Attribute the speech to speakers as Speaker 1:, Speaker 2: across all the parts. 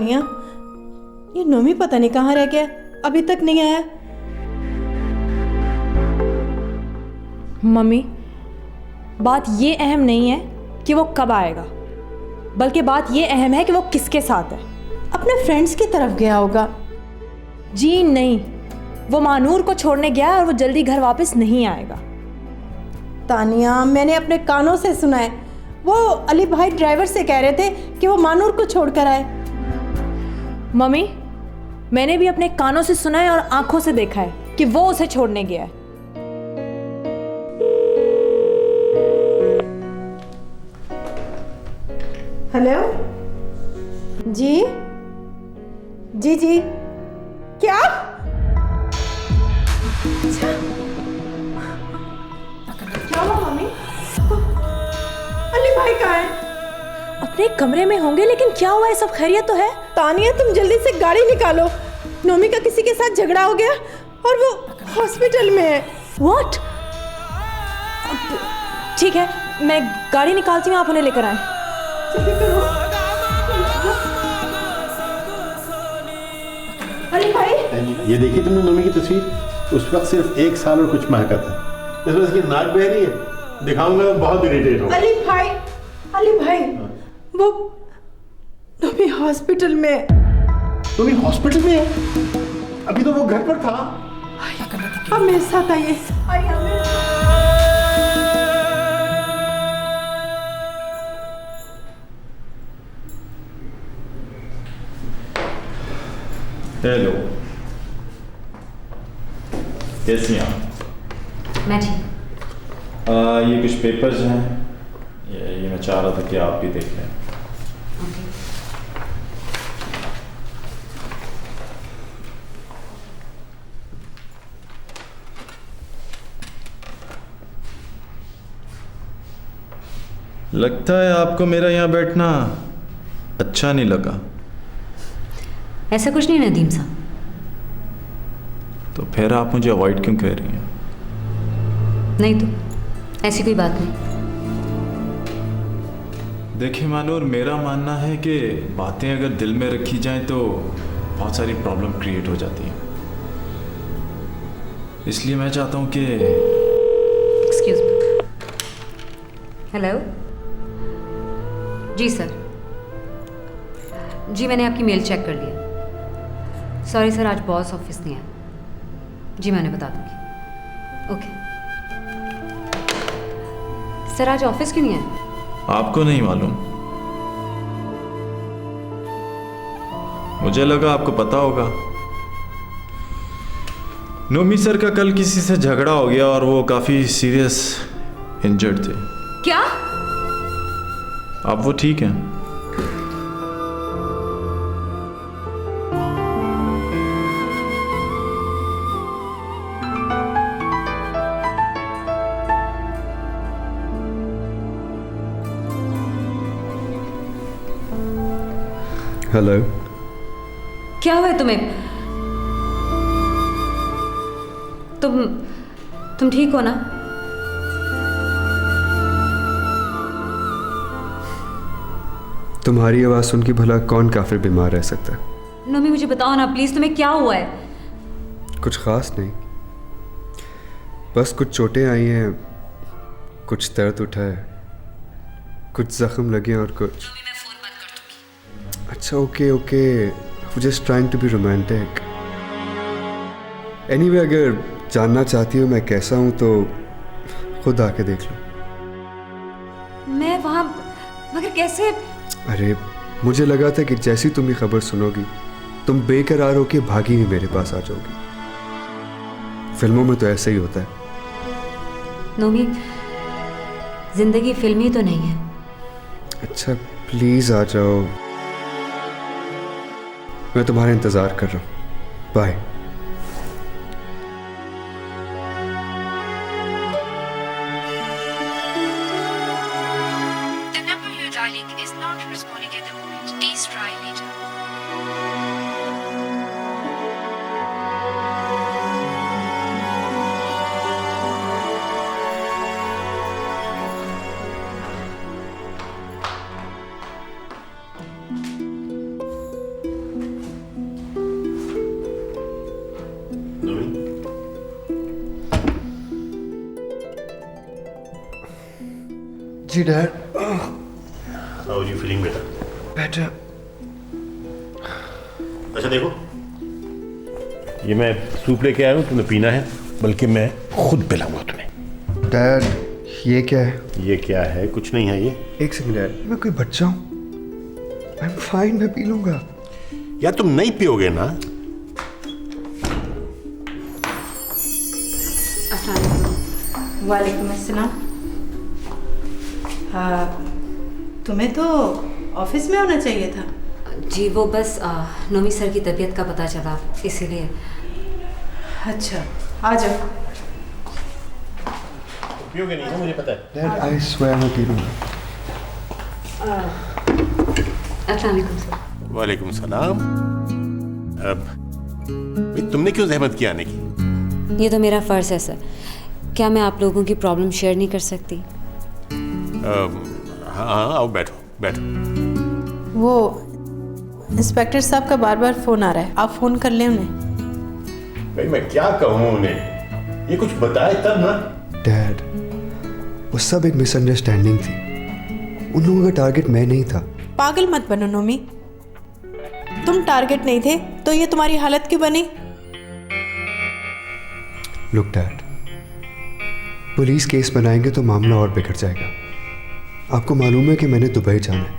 Speaker 1: तानिया, ये नोमी पता नहीं कहाँ रह गया, अभी तक नहीं आया।
Speaker 2: मम्मी, बात ये अहम नहीं है कि वो कब आएगा, बल्कि बात ये अहम है कि वो किसके साथ है।
Speaker 1: अपने फ्रेंड्स की तरफ गया होगा।
Speaker 2: जी नहीं, वो मानूर को छोड़ने गया है और वो जल्दी घर वापस नहीं आएगा।
Speaker 1: तानिया, मैंने अपने कानों से सुना है, वो अली भाई ड्राइवर से कह रहे थे कि वो मानूर को छोड़कर आए।
Speaker 2: मम्मी, मैंने भी अपने कानों से सुना है और आंखों से देखा है कि वो उसे छोड़ने गया है।
Speaker 1: हेलो जी जी जी, क्या? क्या हुआ मम्मी? अली भाई कहाँ है?
Speaker 2: अपने कमरे में होंगे, लेकिन क्या हुआ है? सब खैरियत तो है?
Speaker 1: तानिया, तुम जल्दी से गाड़ी निकालो, नोमी का किसी के साथ झगड़ा हो गया और वो हॉस्पिटल में है।
Speaker 2: व्हाट? ठीक है, मैं गाड़ी निकालती हूँ, आप उन्हें लेकर आए।
Speaker 1: जल्दी करो। अली भाई,
Speaker 3: ये देखी तुमने नोमी की तस्वीर? उस वक्त सिर्फ 1 साल और कुछ माह का था। इसमें इसकी नाक बह रही है, दिखाऊंगा तो बहुत इरिटेट होगा।
Speaker 1: अली भाई, अली भाई, वो नोमी हॉस्पिटल में है।
Speaker 3: नोमी हॉस्पिटल में है? अभी तो वो घर पर था।
Speaker 1: अब मेरे साथ आइए।
Speaker 4: हेलो, कैसी हैं आप?
Speaker 5: मैं ठीक।
Speaker 4: ये कुछ पेपर्स हैं, ये मैं चाह रहा था कि आप भी देख लें।
Speaker 5: ओके।
Speaker 4: लगता है आपको मेरा यहाँ बैठना अच्छा नहीं लगा।
Speaker 5: ऐसा कुछ नहीं नदीम साहब।
Speaker 4: तो फिर आप मुझे अवॉइड क्यों कह रही हैं?
Speaker 5: नहीं तो ऐसी कोई बात नहीं।
Speaker 4: देखिए मानूर, मेरा मानना है कि बातें अगर दिल में रखी जाएं तो बहुत सारी प्रॉब्लम क्रिएट हो जाती हैं। इसलिए मैं चाहता हूँ कि
Speaker 5: एक्सक्यूज मी। हेलो जी सर। जी मैंने आपकी मेल चेक कर लिया। सॉरी सर, आज बॉस ऑफिस नहीं आया। जी मैंने बता दूंगी। ओके सर, आज ऑफिस क्यों नहीं आए?
Speaker 4: आपको नहीं मालूम, मुझे लगा आपको पता होगा। नोमी सर का कल किसी से झगड़ा हो गया और वो काफी सीरियस इंजर्ड थे।
Speaker 5: क्या?
Speaker 4: अब वो ठीक हैं?
Speaker 6: हेलो।
Speaker 5: क्या हुआ है तुम्हें? तुम ठीक हो ना?
Speaker 6: तुम्हारी आवाज़ सुन के भला कौन काफिर बीमार रह सकता है?
Speaker 5: नोमी मुझे बताओ ना प्लीज, तुम्हें क्या हुआ है?
Speaker 6: कुछ खास नहीं, बस कुछ चोटें आई हैं, कुछ दर्द उठा है, कुछ जख्म लगे और कुछ।
Speaker 5: नोमी मैं फोन बंद कर दूंगी।
Speaker 6: अच्छा okay okay, just trying to be romantic. Anyway, अगर जानना चाहती हो मैं कैसा हूं तो खुद आके देख लो।
Speaker 5: मैं वहां मगर कैसे?
Speaker 6: अरे मुझे लगा था कि जैसी तुम ये खबर सुनोगी तुम बेकरार होके भागी ही मेरे पास आ जाओगी। फिल्मों में तो ऐसे ही होता है।
Speaker 5: नोमी, जिंदगी फिल्मी तो नहीं है।
Speaker 6: अच्छा प्लीज आ जाओ, मैं तुम्हारा इंतजार कर रहा हूँ। Bye.
Speaker 7: The number you're dialing is not responding at the moment. Please try later.
Speaker 6: जी dad.
Speaker 3: How are you feeling बेटा?
Speaker 6: बेटर।
Speaker 3: अच्छा देखो, ये मैं सूप लेके आया हूँ, तुम्हें पीना है, बल्कि मैं खुद पिलाऊंगा तुम्हें।
Speaker 6: डैड ये क्या है?
Speaker 3: ये क्या है? कुछ नहीं है ये।
Speaker 6: एक सेकंड डैड, मैं कोई बच्चा हूँ? आई एम फाइन, मैं पी लूंगा।
Speaker 3: यार तुम नहीं पियोगे ना?
Speaker 1: वालेकुम अस्सलाम। हाँ, तुम्हें तो ऑफिस में होना चाहिए था।
Speaker 5: जी वो बस नोमी सर की तबीयत का पता चला, इसीलिए।
Speaker 1: अच्छा, आ जाओ।
Speaker 3: पियोगे नहीं ना, मुझे पता है।
Speaker 6: डैड आई स्वेयर मैं पी लूंगा।
Speaker 5: अस्सलाम वालेकुम सर।
Speaker 3: वालेकुम सलाम। अब भाई तुमने क्यों जहमत की आने की?
Speaker 5: ये तो मेरा फ़र्ज़ है सर। क्या मैं आप लोगों की प्रॉब्लम शेयर नहीं कर सकती?
Speaker 3: हाँ हाँ, आओ बैठो बैठो।
Speaker 1: वो इंस्पेक्टर साहब का बार बार फ़ोन आ रहा है, आप फ़ोन कर लें उन्हें।
Speaker 3: भाई मैं क्या कहूँ उन्हें, ये कुछ बताए तब ना।
Speaker 6: डैड वो सब एक मिसअंडरस्टैंडिंग थी, उन लोगों का टारगेट मैं नहीं था।
Speaker 1: पागल मत बनो नोमी, तुम टारगेट नहीं थे तो ये तुम्हारी हालत क्यों बनी?
Speaker 6: लुक डैड, पुलिस केस बनाएंगे तो मामला और बिगड़ जाएगा। आपको मालूम है कि मैंने दुबई जाना है,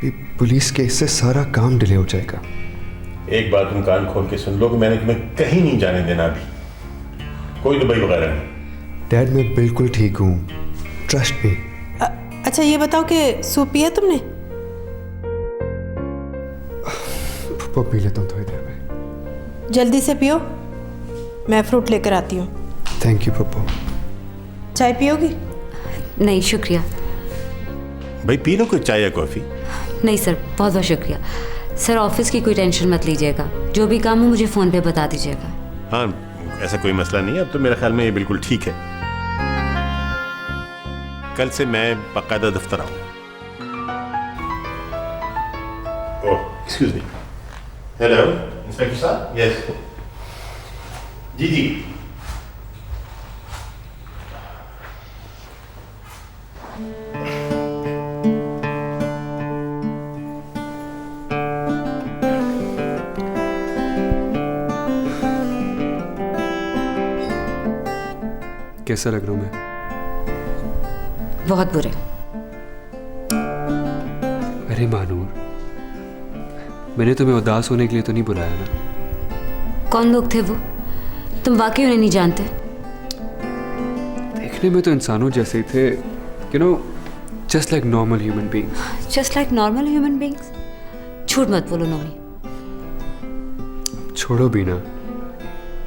Speaker 6: ये पुलिस केस से सारा काम डिले हो जाएगा।
Speaker 3: एक बात तुम कान खोल के सुन लो कि मैंने तुम्हें कहीं नहीं जाने देना अभी, कोई दुबई वगैरह नहीं।
Speaker 6: डैड मैं बिल्कुल ठीक हूँ, ट्रस्ट मी।
Speaker 1: अच्छा ये बताओ कि सूप पिया तुमने?
Speaker 6: वो पी लेता हूँ थोड़ी देर में।
Speaker 1: जल्दी से पियो, मैं फ्रूट लेकर आती हूँ।
Speaker 6: Thank you Pappu.
Speaker 1: चाय पियोगी?
Speaker 5: नहीं शुक्रिया।
Speaker 3: भाई पी लो कोई चाय या कॉफ़ी।
Speaker 5: नहीं सर, बहुत बहुत शुक्रिया। सर ऑफिस की कोई टेंशन मत लीजिएगा, जो भी काम हो मुझे फ़ोन पे बता दीजिएगा।
Speaker 3: हाँ ऐसा कोई मसला नहीं है, अब तो मेरे ख्याल में ये बिल्कुल ठीक है। कल से मैं बाकायदा दफ्तर आऊँगा। Oh excuse me. Hello inspector साहब। यस जी जी।
Speaker 6: कैसा लग रहा हूँ मैं?
Speaker 5: बहुत बुरे।
Speaker 6: अरे मानूर, मैंने तुम्हें उदास होने के लिए तो नहीं बुलाया ना।
Speaker 5: कौन लोग थे वो? तुम वाकई उन्हें नहीं जानते?
Speaker 6: देखने में तो इंसानों जैसे ही थे, you know, just like normal human beings.
Speaker 5: Just like normal human beings? झूठ मत बोलो नोमी।
Speaker 6: छोड़ो भी ना,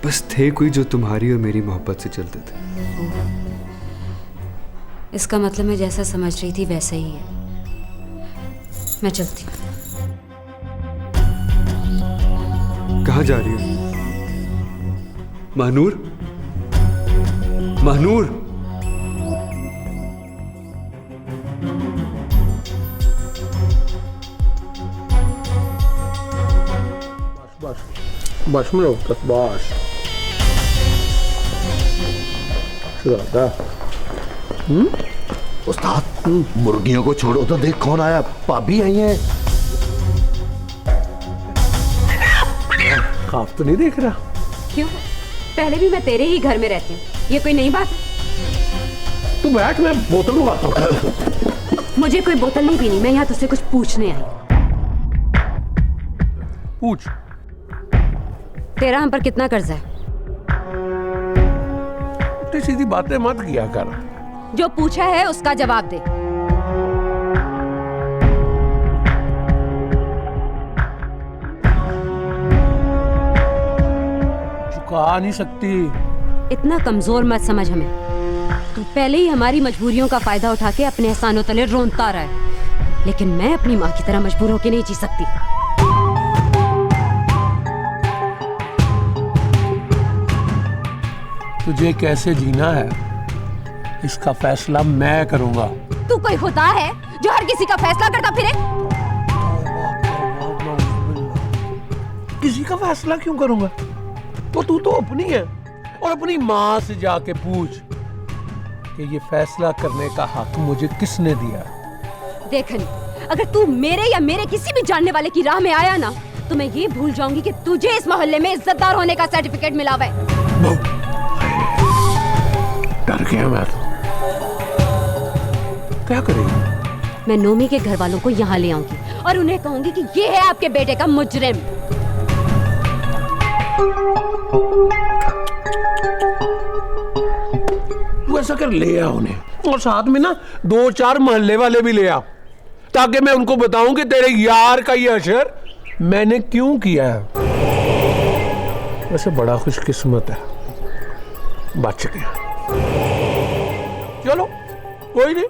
Speaker 6: बस थे कोई जो तुम्हारी और मेरी मोहब्बत से चलते थे।
Speaker 5: इसका मतलब मैं जैसा समझ रही थी वैसा ही है। मैं चलती हूँ।
Speaker 6: कहाँ जा रही हो? महानूर, महानूर।
Speaker 3: बस में रहो बस।
Speaker 8: उस्ताद मुर्गियों को छोड़ो तो देख कौन आया, भाभी आई है।
Speaker 3: ख्वाब तो नहीं देख रहा?
Speaker 9: क्यों? पहले भी मैं तेरे ही घर में रहती हूँ, ये कोई नई बात है?
Speaker 3: तू बैठ, मैं बोतल उगाता हूँ।
Speaker 9: मुझे कोई बोतल नहीं पीनी, मैं यहाँ तुझसे कुछ पूछने आई।
Speaker 3: पूछ।
Speaker 9: तेरा हम पर कितना कर्जा है?
Speaker 3: उल्टी सीधी बातें मत किया कर।
Speaker 9: जो पूछा है उसका जवाब दे।
Speaker 3: चुका नहीं सकती।
Speaker 9: इतना कमजोर मत समझ हमें। तू पहले ही हमारी मजबूरियों का फायदा उठा के अपने एहसानों तले रोंता रहा है, लेकिन मैं अपनी माँ की तरह मजबूर होकर नहीं जी सकती।
Speaker 10: तुझे कैसे जीना है इसका फैसला मैं करूंगा।
Speaker 9: तू कोई खुदा है जो हर किसी का फैसला करता फिरे?
Speaker 10: किसी का फैसला क्यों करूंगा? तो तू तो अपनी है, और अपनी माँ से जाके पूछ कि ये फैसला करने का हक मुझे किसने दिया।
Speaker 9: देख अली, अगर तू मेरे या मेरे किसी भी जानने वाले की राह में आया ना, तो मैं ये भूल जाऊंगी कि तुझे इस मोहल्ले में इज्जतदार होने का सर्टिफिकेट मिला हुआ है।
Speaker 10: डर गया मैं तो। क्या करेंगे?
Speaker 9: मैं नोमी के घर वालों को यहाँ ले आऊंगी और उन्हें कहूंगी कि ये है आपके बेटे का मुजरिम।
Speaker 10: तू ऐसा कर, ले आ उन्हें और साथ में ना 2-4 मोहल्ले वाले भी ले आ, ताकि मैं उनको बताऊं कि तेरे यार का ये असर मैंने क्यों किया है। वैसे बड़ा खुशकिस्मत है, बच गया। चलो कोई नहीं,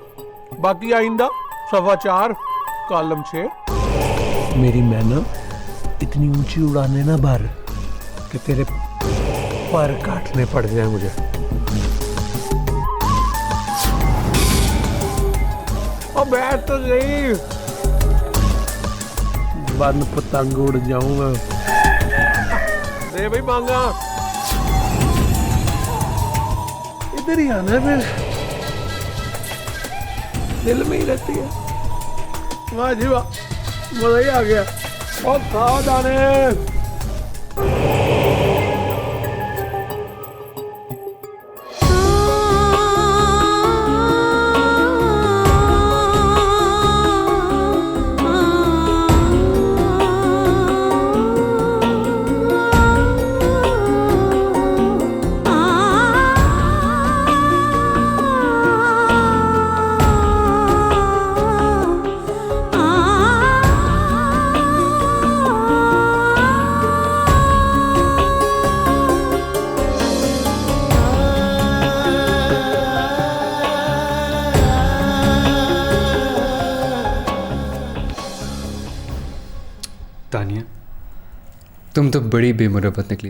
Speaker 10: बाकी आइंदा 4.25 कॉलम 6। मेरी मैना इतनी ऊंची उड़ाने ना भर कि तेरे पर काटने पड़ जाए मुझे। और बैठ तो गई, बन पतंग उड़ जाऊंगा। दे भाई मांगा, इधर ही आना फिर, दिल में ही रहती है। वाह जी वाह, मजा ही आ गया। और खाओ दाने।
Speaker 6: तानिया, तुम तो बड़ी बेमुरब्बत निकली।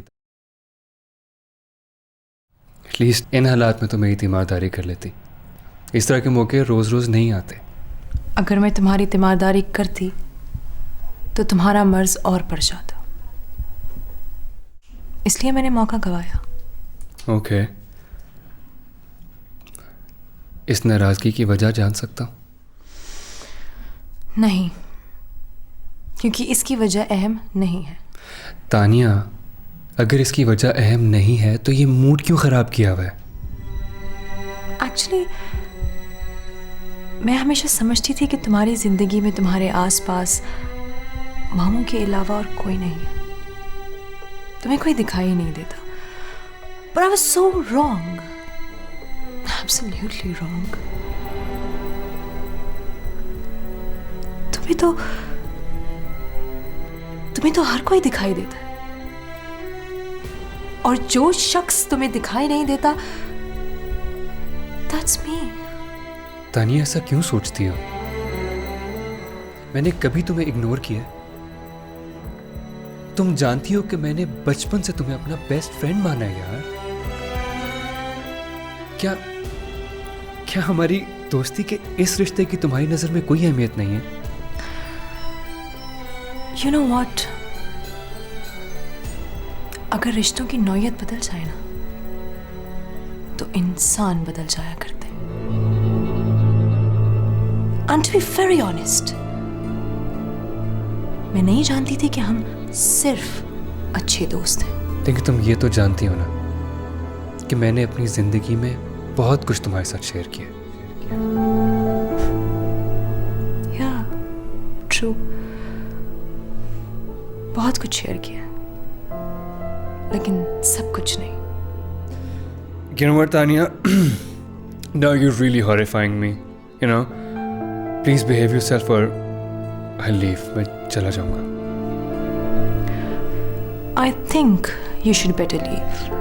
Speaker 6: एटलीस्ट इन हालात में तो मेरी तीमारदारी कर लेती। इस तरह के मौके रोज़ रोज़ नहीं आते।
Speaker 2: अगर मैं तुम्हारी तीमारदारी करती तो तुम्हारा मर्ज और पड़ जाता, इसलिए मैंने मौका गंवाया।
Speaker 6: ओके, इस नाराज़गी की वजह जान सकता हूँ?
Speaker 2: नहीं, क्योंकि इसकी वजह अहम नहीं है।
Speaker 6: तानिया, अगर इसकी वजह अहम नहीं है तो ये मूड क्यों ख़राब किया हुआ है?
Speaker 2: एक्चुअली मैं हमेशा समझती थी कि तुम्हारी ज़िंदगी में तुम्हारे आसपास मामू के अलावा और कोई नहीं है, तुम्हें कोई दिखाई नहीं देता। But I was so wrong, absolutely wrong. तुम्हें तो हर कोई दिखाई देता है, और जो शख्स तुम्हें दिखाई नहीं देता, that's me.
Speaker 6: तानिया, ऐसा क्यों सोचती हो? मैंने कभी तुम्हें इग्नोर किया? तुम जानती हो कि मैंने बचपन से तुम्हें अपना बेस्ट फ्रेंड माना है यार। क्या हमारी दोस्ती के इस रिश्ते की तुम्हारी नजर में कोई अहमियत नहीं है?
Speaker 2: You know what? अगर रिश्तों की नौयत बदल जाए ना, तो इंसान बदल जाया करते। And to be very honest, मैं नहीं जानती थी कि हम सिर्फ अच्छे दोस्त हैं।
Speaker 6: लेकिन तुम ये तो जानती हो ना कि मैंने अपनी जिंदगी में बहुत कुछ तुम्हारे साथ शेयर किया।
Speaker 2: Yeah, true. बहुत कुछ शेयर किया, लेकिन सब कुछ नहीं।
Speaker 6: You know what, Tanya? Now you're really horrifying me. You know, please behave yourself or I'll leave. मैं चला जाऊँगा।
Speaker 2: I think you should better leave.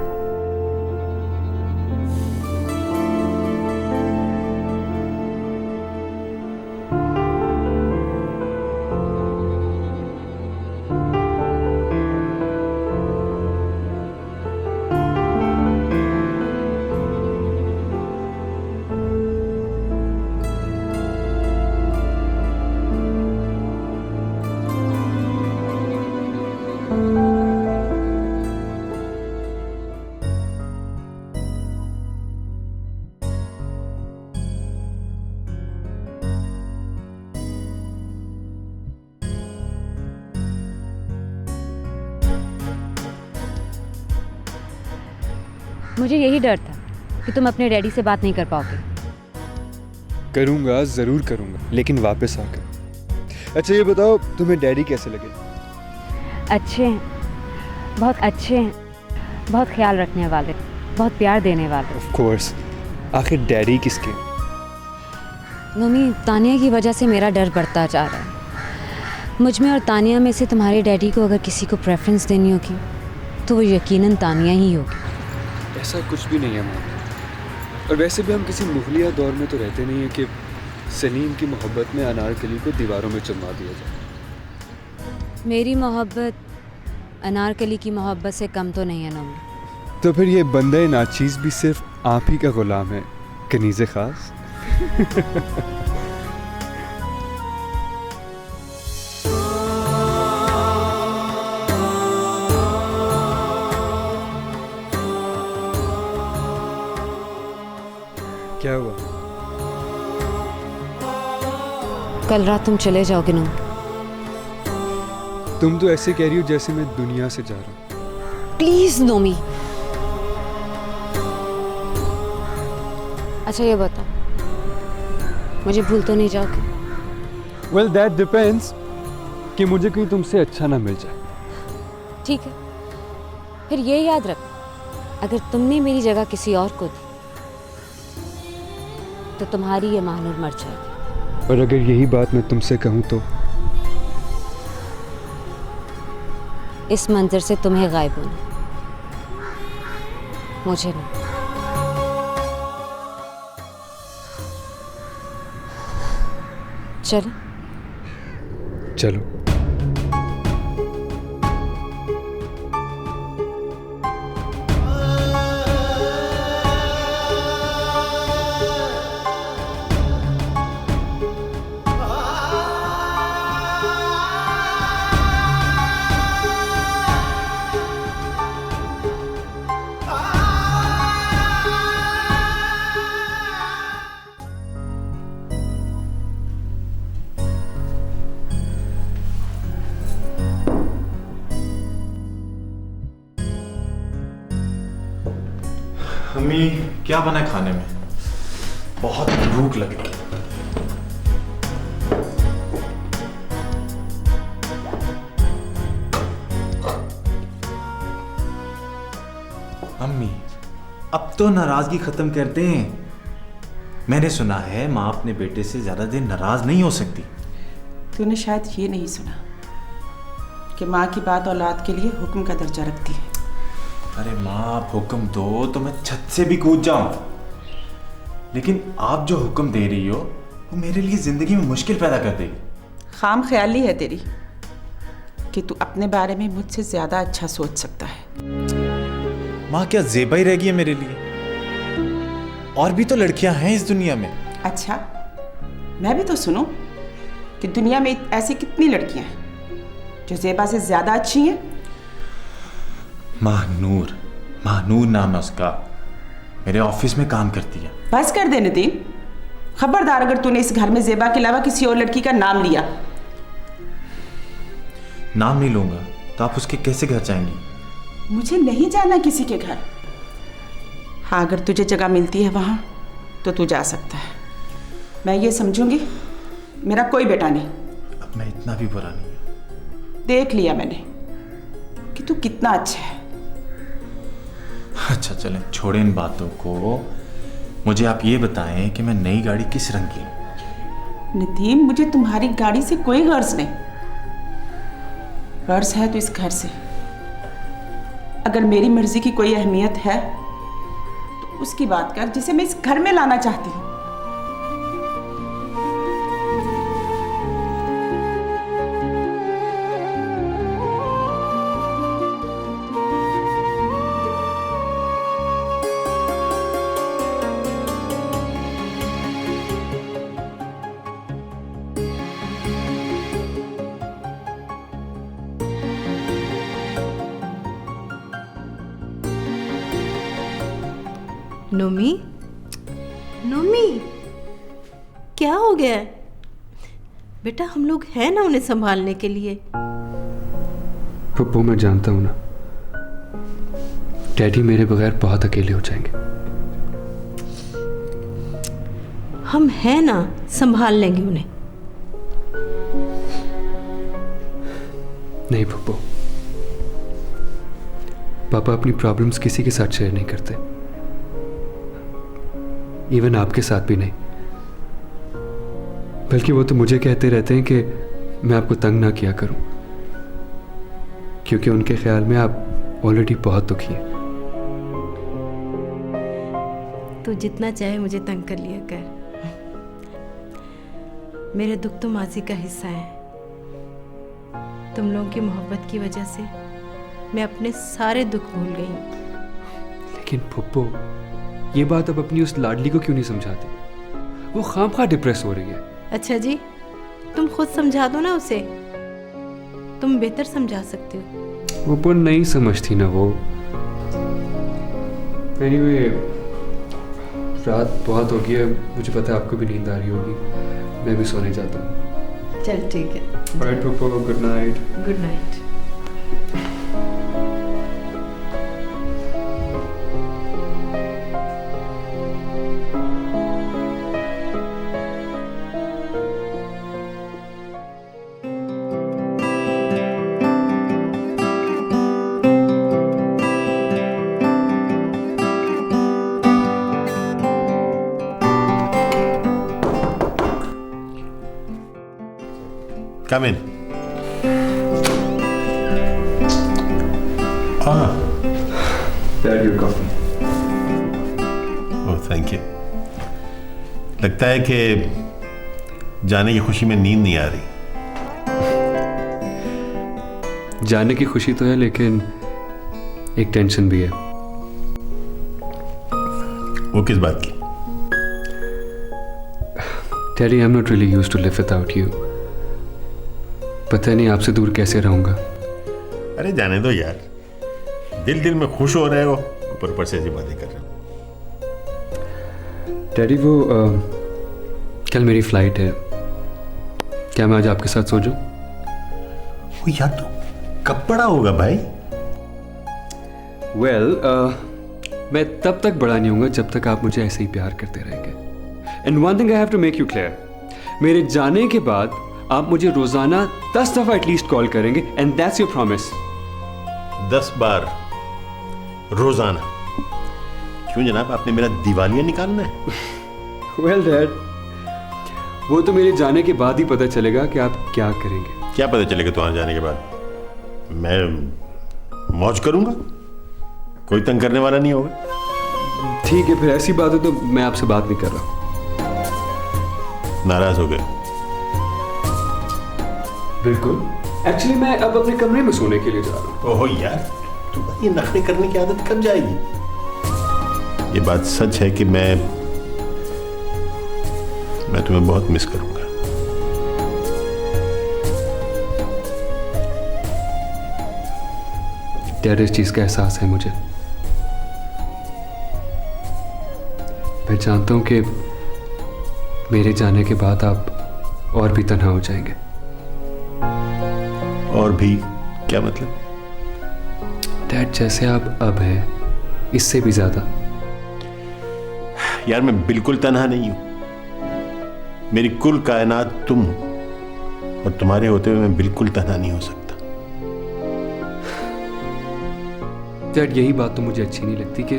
Speaker 9: मुझे यही डर था कि तुम अपने डैडी से बात नहीं कर पाओगे।
Speaker 6: करूँगा, ज़रूर करूँगा, लेकिन वापस आकर। अच्छा ये बताओ, तुम्हें डैडी कैसे लगे?
Speaker 9: अच्छे हैं, बहुत अच्छे हैं, बहुत ख्याल रखने वाले, बहुत प्यार देने वाले।
Speaker 6: ऑफ कोर्स, आखिर डैडी किसके?
Speaker 9: नोमी, तानिया की वजह से मेरा डर बढ़ता जा रहा है। मुझ में और तानिया में से तुम्हारे डैडी को अगर किसी को प्रेफरेंस देनी होगी तो वो यकीनन तानिया ही होगी।
Speaker 6: ऐसा कुछ भी नहीं है माँ, और वैसे भी हम किसी मुगलिया दौर में तो रहते नहीं हैं कि सलीम की मोहब्बत में अनारकली को दीवारों में चुनवा दिया जाए।
Speaker 9: मेरी मोहब्बत अनारकली की मोहब्बत से कम तो नहीं है नोमी।
Speaker 6: तो फिर ये बंदा नाचीज़ भी सिर्फ आप ही का गुलाम है, कनीज़े ख़ास। क्या हुआ?
Speaker 9: कल रात तुम चले जाओगे नोमी।
Speaker 6: तुम तो ऐसे कह रही हो जैसे मैं दुनिया से जा रहा हूँ।
Speaker 9: प्लीज नोमी। अच्छा ये बताओ, मुझे भूल तो नहीं जाओगे?
Speaker 6: Well, that depends कि मुझे कहीं तुमसे अच्छा ना मिल जाए।
Speaker 9: ठीक है, फिर ये याद रख, अगर तुमने मेरी जगह किसी और को दी तो तुम्हारी ये महानूर मर जाएगी।
Speaker 6: और अगर यही बात मैं तुमसे कहूँ तो?
Speaker 9: इस मंजर से तुम्हें गायब होना, मुझे नहीं। चलो
Speaker 6: चलो।
Speaker 4: अम्मी क्या बना है खाने में? बहुत भूख लगी। अम्मी अब तो नाराजगी खत्म कर दें। मैंने सुना है माँ अपने बेटे से ज्यादा देर नाराज नहीं हो सकती।
Speaker 11: तूने शायद ये नहीं सुना कि माँ की बात औलाद के लिए हुक्म का दर्जा रखती है।
Speaker 4: अरे माँ आप हुक्म दो तो मैं छत से भी कूद जाऊं, लेकिन आप जो हुक्म दे रही हो वो मेरे लिए जिंदगी में मुश्किल पैदा कर देगी।
Speaker 11: खाम ख्याली है तेरी कि तू अपने बारे में मुझसे ज्यादा अच्छा सोच सकता है।
Speaker 4: माँ क्या ज़ेबा ही रह गई है मेरे लिए? और भी तो लड़कियां हैं इस दुनिया में।
Speaker 11: अच्छा मैं भी तो सुनूं कि दुनिया में ऐसी कितनी लड़कियां हैं जो ज़ेबा से ज्यादा अच्छी हैं।
Speaker 4: महानूर, महानूर नाम है उसका, मेरे ऑफिस में काम करती है।
Speaker 11: बस कर दे नदीम, खबरदार अगर तूने इस घर में ज़ेबा के अलावा किसी और लड़की का नाम लिया।
Speaker 4: नाम नहीं लूंगा तो आप उसके कैसे घर जाएंगी?
Speaker 11: मुझे नहीं जाना किसी के घर। हाँ अगर तुझे जगह मिलती है वहां तो तू जा सकता है, मैं ये समझूंगी मेरा कोई बेटा नहीं।
Speaker 4: अब मैं इतना भी बुरा नहीं हूं।
Speaker 11: देख लिया मैंने कि तू कितना अच्छा है।
Speaker 4: अच्छा चलें छोड़ें इन बातों को, मुझे आप ये बताएं कि मैं नई गाड़ी किस रंग की लूं?
Speaker 11: नदीम मुझे तुम्हारी गाड़ी से कोई गर्ज नहीं, गर्ज है तो इस घर से। अगर मेरी मर्जी की कोई अहमियत है तो उसकी बात कर जिसे मैं इस घर में लाना चाहती हूँ।
Speaker 1: नोमी, नोमी क्या हो गया है बेटा? हम लोग हैं ना उन्हें संभालने के लिए।
Speaker 6: पप्पू मैं जानता हूँ ना, डैडी मेरे बगैर बहुत अकेले हो जाएंगे।
Speaker 1: हम हैं ना, संभाल लेंगे उन्हें।
Speaker 6: नहीं पप्पू, पापा अपनी प्रॉब्लम्स किसी के साथ शेयर नहीं करते, इवन आपके साथ भी नहीं। बल्कि वो तो मुझे कहते रहते हैं कि मैं आपको तंग ना किया करूं, क्योंकि उनके ख्याल में आप ऑलरेडी बहुत दुखी हैं।
Speaker 1: तू जितना चाहे मुझे तंग कर लिया कर, मेरे दुख तो माजी का हिस्सा है। तुम लोगों की मोहब्बत की वजह से मैं अपने सारे दुख भूल गई हूँ।
Speaker 6: लेकिन पप्पू, ये बात अब अपनी उस लाडली को क्यों नहीं समझाते? वो खामखा डिप्रेस हो रही है।
Speaker 1: अच्छा जी, तुम खुद समझा दो ना उसे, तुम बेहतर समझा सकते हो।
Speaker 6: वो पर नहीं समझती ना वो। एनीवे, रात बहुत हो गई है, मुझे पता है आपको भी नींद आ रही होगी, मैं भी सोने जाता हूँ।
Speaker 1: चल ठीक है।
Speaker 6: Alright Pappu, good night.
Speaker 1: Good night.
Speaker 3: Come in. Ah.
Speaker 6: Dad, your coffee.
Speaker 3: Oh, thank you. लगता है कि जाने की खुशी में नींद नहीं आ रही।
Speaker 6: जाने की खुशी तो है, लेकिन एक टेंशन भी है।
Speaker 3: वो किस बात की?
Speaker 6: Daddy, I'm not really used to live without you. पता नहीं आपसे दूर कैसे रहूंगा।
Speaker 3: अरे जाने दो यार, दिल दिल में खुश हो रहे हो, ऊपर ऊपर से ऐसी बातें कर रहे हो।
Speaker 6: डैडी, वो कल मेरी फ्लाइट है, क्या मैं आज आपके साथ सो जाऊं?
Speaker 3: वो यार तो कब बड़ा होगा भाई?
Speaker 6: वेल, मैं तब तक बड़ा नहीं होऊंगा जब तक आप मुझे ऐसे ही प्यार करते रहेंगे। And one thing I have to make you clear, मेरे जाने के बाद आप मुझे रोजाना 10 दफा एटलीस्ट कॉल करेंगे, एंड दैट्स योर प्रॉमिस।
Speaker 3: 10 बार रोजाना? क्यों जनाब, आपने मेरा दिवालिया निकालना है?
Speaker 6: वेल डैड, वो तो मेरे जाने के बाद ही पता चलेगा कि आप क्या करेंगे।
Speaker 3: क्या पता चलेगा तुम्हारे जाने के बाद? मैं मौज करूंगा, कोई तंग करने वाला नहीं होगा।
Speaker 6: ठीक है, फिर ऐसी बात है तो मैं आपसे बात नहीं कर रहा।
Speaker 3: नाराज हो गए?
Speaker 6: बिल्कुल, एक्चुअली मैं अब अपने कमरे में सोने के लिए जा रहा हूँ।
Speaker 3: ओहो यार, तुम्हारी ये नखरे करने की आदत कब जाएगी? ये बात सच है कि मैं तुम्हें बहुत मिस करूंगा।
Speaker 6: डैड, इस चीज का एहसास है मुझे। मैं जानता हूं कि मेरे जाने के बाद आप और भी तन्हा हो जाएंगे।
Speaker 3: और भी क्या मतलब?
Speaker 6: डैड, जैसे आप अब हैं, इससे भी ज्यादा।
Speaker 3: यार मैं बिल्कुल तन्हा नहीं हूं, मेरी कुल कायनात तुम हो, और तुम्हारे होते हुए मैं बिल्कुल तन्हा नहीं हो सकता।
Speaker 6: डैड, यही बात तो मुझे अच्छी नहीं लगती कि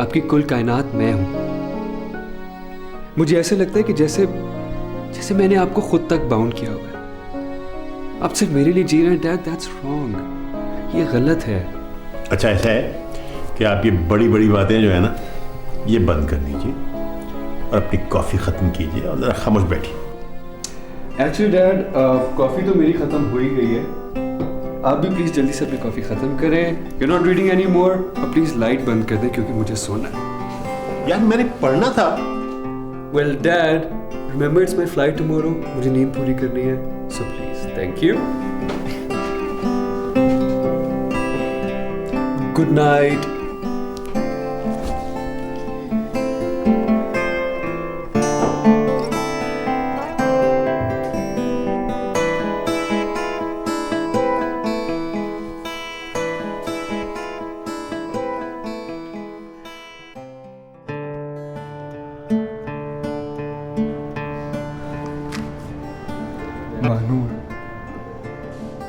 Speaker 6: आपकी कुल कायनात मैं हूं। मुझे ऐसे लगता है कि जैसे मैंने आपको खुद तक बाउंड किया हुआ है। आप सिर्फ मेरे लिए जी रहे हैं डैड, दैट्स रॉन्ग, ये गलत है।
Speaker 3: अच्छा, ऐसा है कि आप ये बड़ी बड़ी बातें जो है ना, ये बंद कर दीजिए और अपनी कॉफी खत्म कीजिए और जरा खामोश बैठिए।
Speaker 6: एक्चुअली डैड, कॉफी तो मेरी खत्म हो ही गई है, आप भी प्लीज जल्दी से अपनी कॉफी खत्म करें। You not reading any more, please light बंद कर दें क्योंकि मुझे सोना है।
Speaker 3: यार मैंने पढ़ना था।
Speaker 6: Well dad, remember it's my flight tomorrow, मुझे नींद पूरी करनी है, so please. Thank you, good night.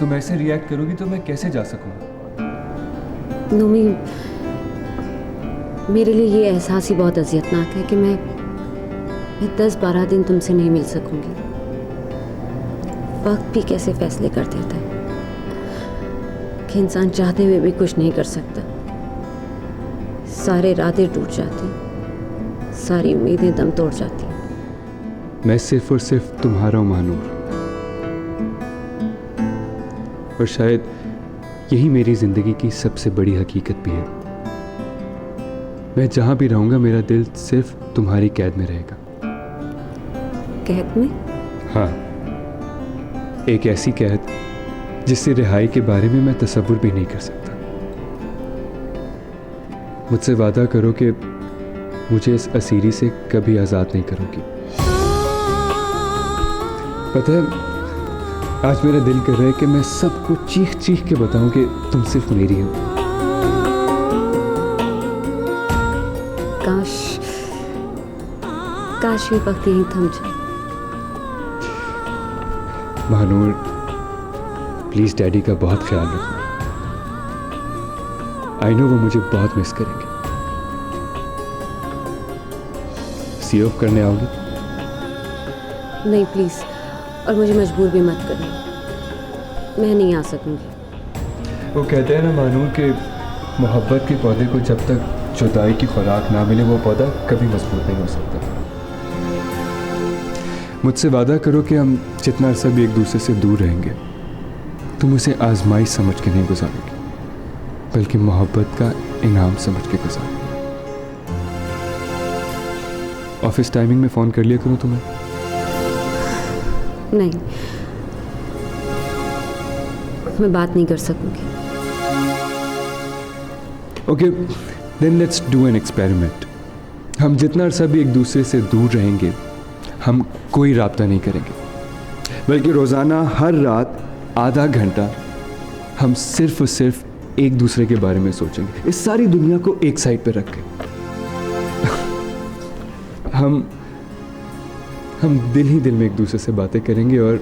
Speaker 6: तुम ऐसे रिएक्ट करोगी तो मैं कैसे जा सकूंगा?
Speaker 9: नोमी, मेरे लिए ये एहसास ही बहुत अजियतनाक है कि मैं 10-12 दिन तुमसे नहीं मिल सकूंगी। वक्त भी कैसे फैसले कर देता है कि इंसान चाहते हुए भी कुछ नहीं कर सकता। सारे इरादे टूट जाते, सारी उम्मीदें दम तोड़ जाती।
Speaker 6: मैं सिर्फ और सिर्फ तुम्हारा हूं महानूर, और शायद यही मेरी जिंदगी की सबसे बड़ी हकीकत भी है। मैं जहां भी रहूंगा मेरा दिल सिर्फ तुम्हारी कैद में रहेगा।
Speaker 9: कैद में?
Speaker 6: हाँ, एक ऐसी कैद जिससे रिहाई के बारे में मैं तसव्वुर भी नहीं कर सकता। मुझसे वादा करो कि मुझे इस असीरी से कभी आज़ाद नहीं करोगी। पता है, आज मेरा दिल कर रहा है कि मैं सबको चीख चीख के बताऊं कि तुम सिर्फ मेरी हो।
Speaker 9: काश ये वक्त यहीं थम जाए।
Speaker 6: महानूर, प्लीज डैडी का बहुत ख्याल रखना। आई नो वो मुझे बहुत मिस करेंगे। सी ऑफ करने आओगी?
Speaker 9: नहीं प्लीज, और मुझे मजबूर भी मत करना, मैं नहीं आ सकूंगी।
Speaker 6: वो कहते हैं ना महानूर कि मोहब्बत के पौधे को जब तक जुदाई की खुराक ना मिले वो पौधा कभी मजबूत नहीं हो सकता। मुझसे वादा करो कि हम जितना अरसा भी एक दूसरे से दूर रहेंगे तुम उसे आजमाइश समझ के नहीं गुजारोगी, बल्कि मोहब्बत का इनाम समझ के गुजारोगी। ऑफिस टाइमिंग में फ़ोन कर लिया करूँ तुम्हें?
Speaker 9: नहीं, मैं बात नहीं कर सकूंगी।
Speaker 6: Okay, then let's do an experiment. हम जितना अरसा भी एक दूसरे से दूर रहेंगे हम कोई राब्ता नहीं करेंगे, बल्कि रोज़ाना हर रात आधा घंटा हम सिर्फ और सिर्फ एक दूसरे के बारे में सोचेंगे, इस सारी दुनिया को एक साइड पे रख के। हम दिल ही दिल में एक दूसरे से बातें करेंगे और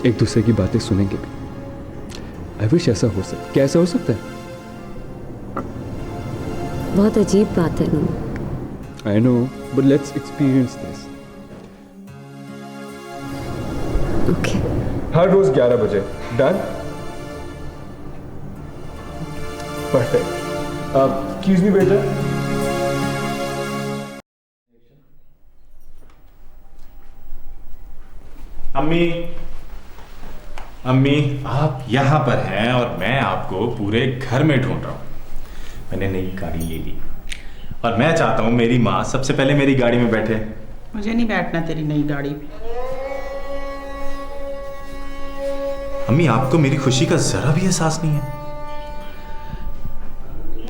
Speaker 6: एक दूसरे की बातें सुनेंगे भी। आई विश ऐसा हो सकता। क्या ऐसा हो सकता है?
Speaker 9: बहुत अजीब बात है ना।
Speaker 6: I know, but let's experience this.
Speaker 9: Okay.
Speaker 6: हर रोज 11 बजे। डन? परफेक्ट। एक्सक्यूज मी बेटा।
Speaker 4: अम्मी, अम्मी आप यहाँ पर हैं और मैं आपको पूरे घर में ढूंढ रहा हूँ। मैंने नई गाड़ी ले ली और मैं चाहता हूँ मेरी माँ सबसे पहले मेरी गाड़ी में बैठे।
Speaker 11: मुझे नहीं बैठना तेरी नई गाड़ी में।
Speaker 4: अम्मी, आपको मेरी खुशी का जरा भी एहसास नहीं है?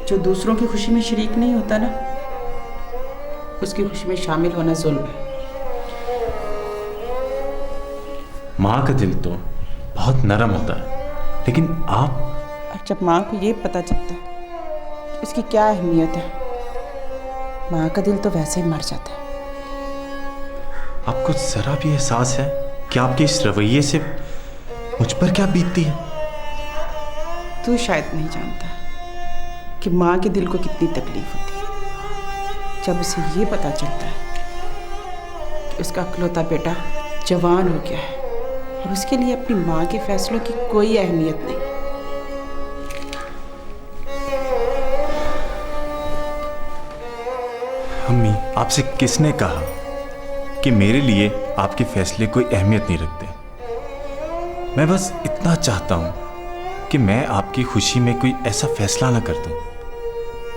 Speaker 11: जो दूसरों की खुशी में शरीक नहीं होता ना, उसकी खुशी में शामिल होना जुल्म है।
Speaker 4: माँ का दिल तो बहुत नरम होता है, लेकिन आप।
Speaker 11: और जब माँ को ये पता चलता है कि उसकी क्या अहमियत है, माँ का दिल तो वैसे ही मर जाता है।
Speaker 4: आपको जरा भी एहसास है कि आपके इस रवैये से मुझ पर क्या बीतती है?
Speaker 11: तू शायद नहीं जानता कि माँ के दिल को कितनी तकलीफ होती है जब उसे ये पता चलता है कि उसका इकलौता बेटा जवान हो गया है और उसके लिए अपनी माँ के फैसलों की कोई अहमियत नहीं।
Speaker 4: अम्मी, आपसे किसने कहा कि मेरे लिए आपके फैसले कोई अहमियत नहीं रखते? मैं बस इतना चाहता हूं कि मैं आपकी खुशी में कोई ऐसा फैसला ना कर दूं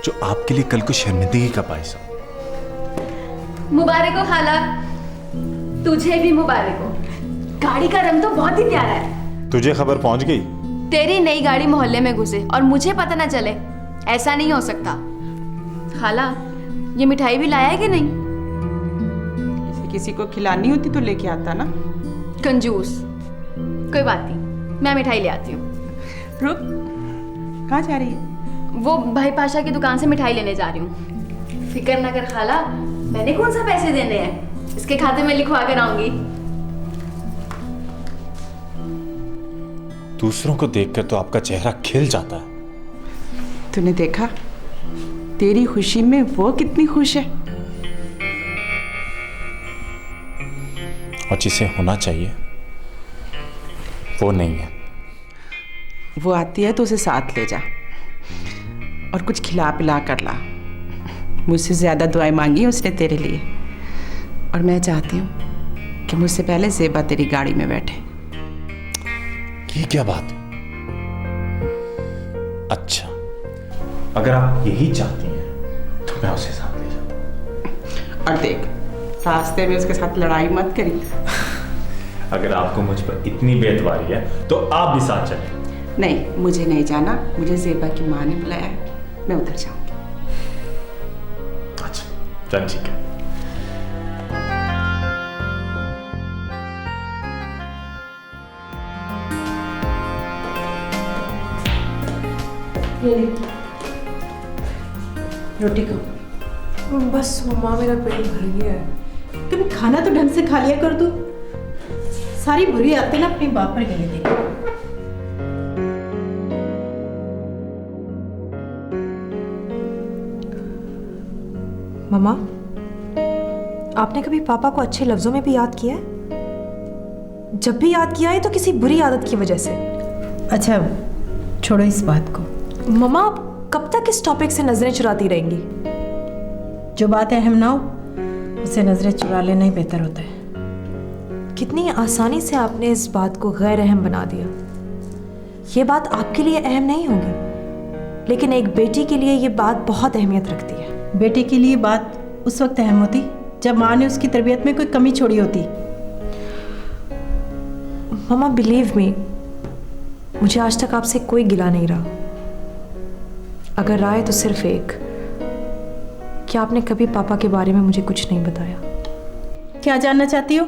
Speaker 4: जो आपके लिए कल को शर्मिंदगी का बायस हो।
Speaker 12: मुबारक हो खाला, तुझे भी मुबारक हो। गाड़ी का रंग तो बहुत ही प्यारा है।
Speaker 4: तुझे खबर पहुंच गई?
Speaker 12: तेरी नई गाड़ी मोहल्ले में घुसे और मुझे पता ना चले, ऐसा नहीं हो सकता। खाला, ये मिठाई भी लाया है कि नहीं?
Speaker 11: इसे किसी को खिलानी होती तो लेके आता ना।
Speaker 12: कंजूस। कोई बात नहीं, मैं मिठाई ले आती हूँ।
Speaker 11: रुक, कहाँ जा रही है?
Speaker 12: वो भाई पाशा की दुकान से मिठाई लेने जा रही हूँ। फिक्र ना कर खाला, मैंने कौन सा पैसे देने हैं, इसके खाते में लिखवा कर आऊंगी।
Speaker 4: दूसरों को देखकर तो आपका चेहरा खिल जाता है।
Speaker 11: तूने देखा तेरी खुशी में वो कितनी खुश है।
Speaker 4: और जिसे होना चाहिए वो नहीं है।
Speaker 11: वो आती है तो उसे साथ ले जा और कुछ खिला पिला कर ला। मुझसे ज्यादा दुआएं मांगी है उसने तेरे लिए, और मैं चाहती हूँ कि मुझसे पहले ज़ेबा तेरी गाड़ी में बैठे।
Speaker 4: ये क्या बात? अच्छा, अगर आप यही चाहती हैं तो मैं उसे साथ ले जाता हूँ।
Speaker 11: और देख, रास्ते में उसके साथ लड़ाई मत करी।
Speaker 4: अगर आपको मुझ पर इतनी बेतवारी है तो आप भी साथ चलें।
Speaker 11: नहीं, मुझे नहीं जाना। मुझे ज़ेबा की माँ ने बुलाया है, मैं उधर जाऊंगी।
Speaker 4: अच्छा, चल ठीक है।
Speaker 1: रोटी खाओ।
Speaker 2: बस मम्मा, मेरा पेट भर गया है।
Speaker 1: कभी खाना तो ढंग से खा लिया कर तू। सारी बुरी आते ना अपनी बाप पर गिनी दे।
Speaker 2: मम्मा, आपने कभी पापा को अच्छे लफ्जों में भी याद किया है? जब भी याद किया है तो किसी बुरी आदत की वजह से।
Speaker 1: अच्छा, छोड़ो इस बात को।
Speaker 2: मम्मा, आप कब तक इस टॉपिक से नजरें चुराती रहेंगी?
Speaker 1: जो बात अहम ना हो उसे नजरें चुरा लेना ही बेहतर होता है।
Speaker 2: कितनी आसानी से आपने इस बात को गैर अहम बना दिया। ये बात आपके लिए अहम नहीं होगी, लेकिन एक बेटी के लिए ये बात बहुत अहमियत रखती है।
Speaker 1: बेटी के लिए बात उस वक्त अहम होती जब माँ ने उसकी तरबियत में कोई कमी छोड़ी होती।
Speaker 2: मम्मा, बिलीव मी, मुझे आज तक आपसे कोई गिला नहीं रहा। अगर रहा है तो सिर्फ एक, कि आपने कभी पापा के बारे में मुझे कुछ नहीं बताया।
Speaker 1: क्या जानना चाहती हो?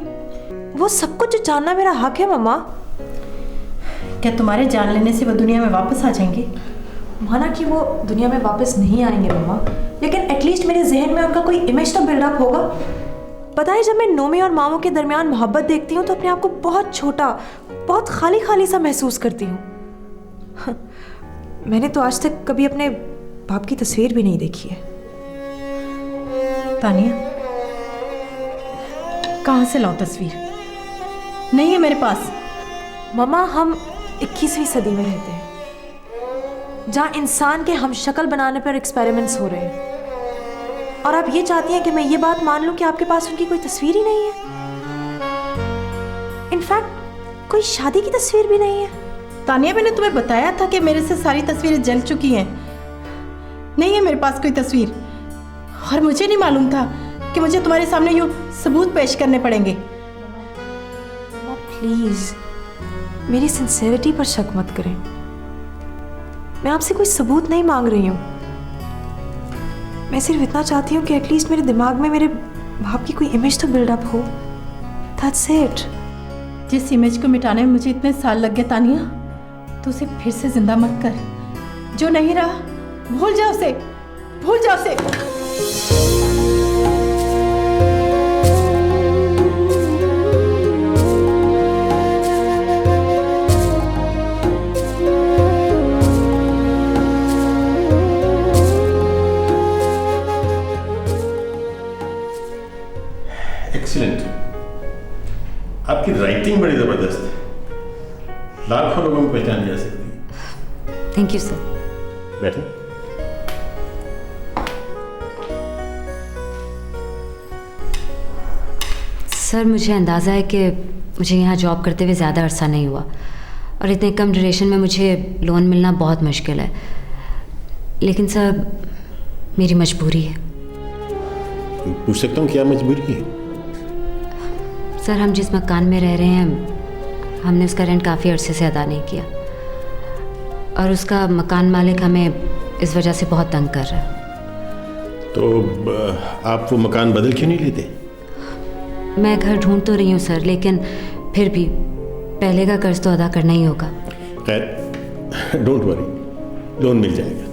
Speaker 2: वो सब कुछ जानना मेरा हक है मम्मा।
Speaker 1: क्या तुम्हारे जान लेने से वो दुनिया में वापस आ जाएंगे?
Speaker 2: माना कि वो दुनिया में वापस नहीं आएंगे मम्मा, लेकिन एटलीस्ट मेरे जहन में उनका कोई इमेज तो बिल्डअप होगा। पता है, जब मैं नोमी और मामू के दरमियान मोहब्बत देखती हूँ तो अपने आप को बहुत छोटा, बहुत खाली खाली सा महसूस करती हूँ। मैंने तो आज तक कभी अपने बाप की तस्वीर भी नहीं देखी है।
Speaker 1: तानिया, कहाँ से लाऊं तस्वीर? नहीं है मेरे पास।
Speaker 2: मम्मा, हम 21वीं सदी में रहते हैं, जहाँ इंसान के हम शक्ल बनाने पर एक्सपेरिमेंट्स हो रहे हैं, और आप ये चाहती हैं कि मैं ये बात मान लूं कि आपके पास उनकी कोई तस्वीर ही नहीं है। इनफैक्ट कोई शादी की तस्वीर भी नहीं है।
Speaker 1: तानिया, मैंने तुम्हें बताया था कि मेरे से सारी तस्वीरें जल चुकी हैं। नहीं है मेरे पास कोई तस्वीर, और मुझे नहीं मालूम था कि मुझे तुम्हारे सामने यूं सबूत पेश करने पड़ेंगे।
Speaker 2: प्लीज मेरी सिंसेरिटी पर शक मत करें। मैं आपसे कोई सबूत नहीं मांग रही हूँ। मैं सिर्फ इतना चाहती हूँ कि एटलीस्ट मेरे दिमाग में मेरे बाप की कोई इमेज तो बिल्डअप हो। That's it.
Speaker 1: जिस इमेज को मिटाने में मुझे इतने साल लग गए तानिया, तो उसे फिर से जिंदा मत कर। जो नहीं रहा भूल जाओ उसे, भूल जाओ उसे।
Speaker 3: एक्सीलेंट, आपकी राइटिंग बड़ी जबरदस्त है, लाखों लोगों में पहचान जा सकती है।
Speaker 5: Thank you sir.
Speaker 3: बैठे।
Speaker 5: सर, मुझे अंदाज़ा है कि मुझे यहाँ जॉब करते हुए ज़्यादा अरसा नहीं हुआ, और इतने कम ड्यूरेशन में मुझे लोन मिलना बहुत मुश्किल है। लेकिन सर, मेरी मजबूरी है।
Speaker 3: पूछ सकता हूँ क्या मजबूरी है?
Speaker 5: सर, हम जिस मकान में रह रहे हैं, हमने उसका रेंट काफ़ी अरसे से अदा नहीं किया, और उसका मकान मालिक हमें इस वजह से बहुत तंग कर रहा है।
Speaker 3: तो आप वो मकान बदल क्यों नहीं लेते?
Speaker 5: मैं घर ढूंढ तो रही हूँ सर, लेकिन फिर भी पहले का कर्ज तो अदा करना ही होगा।
Speaker 3: खैर, डोंट वरी, लोन मिल जाएगा।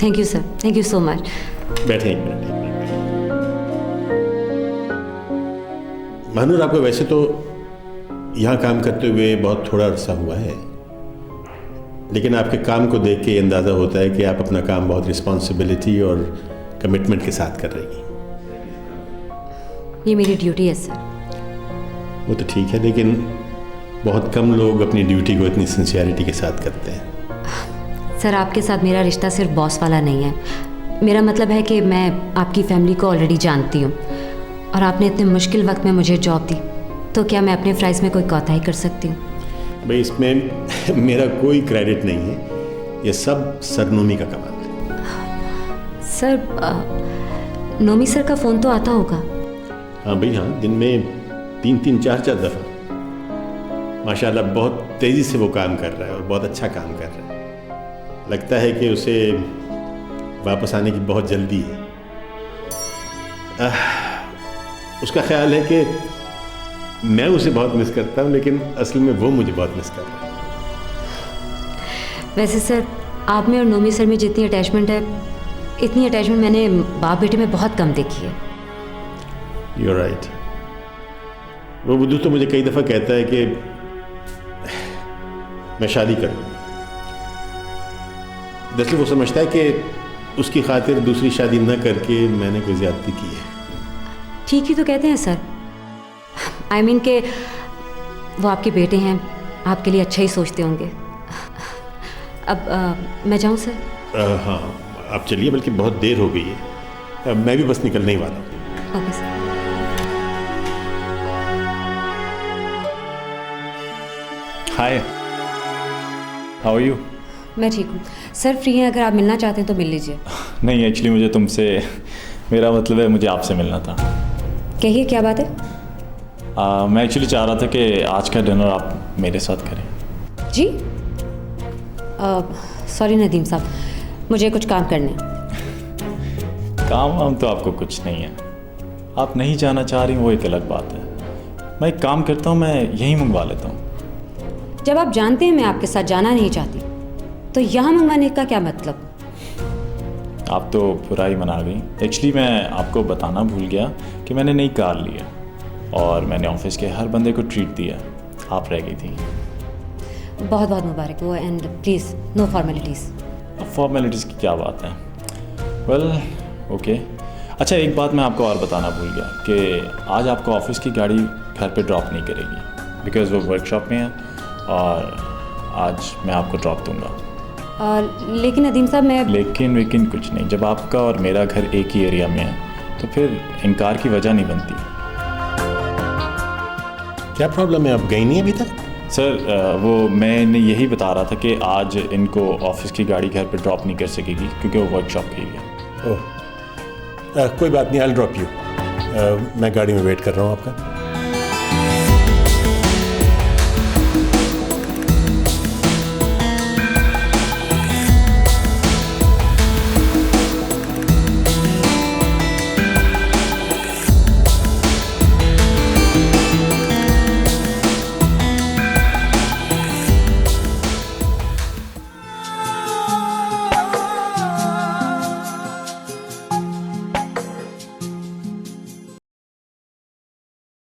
Speaker 5: Thank you sir, thank you so much.
Speaker 3: बैठे। महानूर, आपको वैसे तो यहाँ काम करते हुए बहुत थोड़ा अरसा हुआ है, लेकिन आपके काम को देख के अंदाज़ा होता है कि आप अपना काम बहुत रिस्पॉन्सिबिलिटी और कमिटमेंट के साथ कर रही हैं।
Speaker 5: ये मेरी ड्यूटी है सर।
Speaker 3: वो तो ठीक है, लेकिन बहुत कम लोग अपनी ड्यूटी को इतनी सिंसियरिटी के साथ करते हैं।
Speaker 5: सर, आपके साथ मेरा रिश्ता सिर्फ बॉस वाला नहीं है। मेरा मतलब है कि मैं आपकी फैमिली को ऑलरेडी जानती हूँ और आपने इतने मुश्किल वक्त में मुझे जॉब दी, तो क्या मैं अपने प्राइस में कोई कोताही कर सकती हूँ?
Speaker 3: भाई, इसमें मेरा कोई क्रेडिट नहीं है, ये सब सरनोमी का कमाल है।
Speaker 5: सर, नोमी सर का फ़ोन तो आता होगा?
Speaker 3: हाँ भाई हाँ, दिन में 3-3, 4-4 दफ़ा। माशाल्लाह बहुत तेज़ी से वो काम कर रहा है और बहुत अच्छा काम कर रहा है। लगता है कि उसे वापस आने की बहुत जल्दी है। उसका ख्याल है कि मैं उसे बहुत मिस करता हूँ, लेकिन असल में वो मुझे बहुत मिस कर रहा है।
Speaker 5: वैसे सर, आप में और नोमी सर में जितनी अटैचमेंट है, इतनी अटैचमेंट मैंने बाप बेटे में बहुत कम देखी है।
Speaker 3: You're right। वो बुद्धू तो मुझे कई दफ़ा कहता है कि मैं शादी करूँ। दरअसल वो समझता है कि उसकी खातिर दूसरी शादी न करके मैंने कोई ज़्यादती की है।
Speaker 5: ठीक ही तो कहते हैं सर। I mean के वो आपके बेटे हैं, आपके लिए अच्छा ही सोचते होंगे। अब मैं जाऊँ सर?
Speaker 3: हाँ, आप चलिए, बल्कि बहुत देर हो गई है। मैं भी बस निकलने ही वाला हूँ।
Speaker 5: Okay sir.
Speaker 4: Hi, how are you?
Speaker 5: मैं ठीक हूँ सर। फ्री हैं, अगर आप मिलना चाहते हैं तो मिल लीजिए।
Speaker 4: नहीं, एक्चुअली मुझे तुमसे, मेरा मतलब है मुझे आपसे मिलना था।
Speaker 5: कहिए, क्या बात है?
Speaker 4: मैं एक्चुअली चाह रहा था कि आज का डिनर आप मेरे साथ करें।
Speaker 5: जी? सॉरी नदीम साहब, मुझे कुछ काम करने हैं।
Speaker 4: काम वाम तो आपको कुछ नहीं है। आप नहीं जाना चाह रही, वो एक अलग बात है। मैं एक काम करता हूँ, मैं यहीं मंगवा लेता हूँ।
Speaker 5: जब आप जानते हैं मैं आपके साथ जाना नहीं चाहती, तो यहाँ मंगवाने का क्या मतलब?
Speaker 4: आप तो बुरा ही मना गई। एक्चुअली मैं आपको बताना भूल गया कि मैंने नई कार ली है और मैंने ऑफिस के हर बंदे को ट्रीट दिया। आप रह गई थी।
Speaker 5: बहुत बहुत मुबारक हो, and please no formalities.
Speaker 4: Formalities की क्या बात है? Well okay. अच्छा, एक बात मैं आपको और बताना भूल गया कि आज आपको ऑफिस की गाड़ी घर पे ड्रॉप नहीं करेगी, बिकॉज़ वो वर्कशॉप में है और आज मैं आपको ड्रॉप दूंगा।
Speaker 5: लेकिन नदीम साहब, मैं
Speaker 4: लेकिन कुछ नहीं। जब आपका और मेरा घर एक ही एरिया में है तो फिर इनकार की वजह नहीं बनती।
Speaker 3: क्या प्रॉब्लम है? आप गई नहीं अभी तक?
Speaker 4: सर, वो मैंने यही बता रहा था कि आज इनको ऑफिस की गाड़ी घर पे ड्रॉप नहीं कर सकेगी क्योंकि वो वर्कशॉप गई है।
Speaker 3: ओह, कोई बात नहीं, आई विल ड्रॉप यू। मैं गाड़ी में वेट कर रहा हूँ आपका।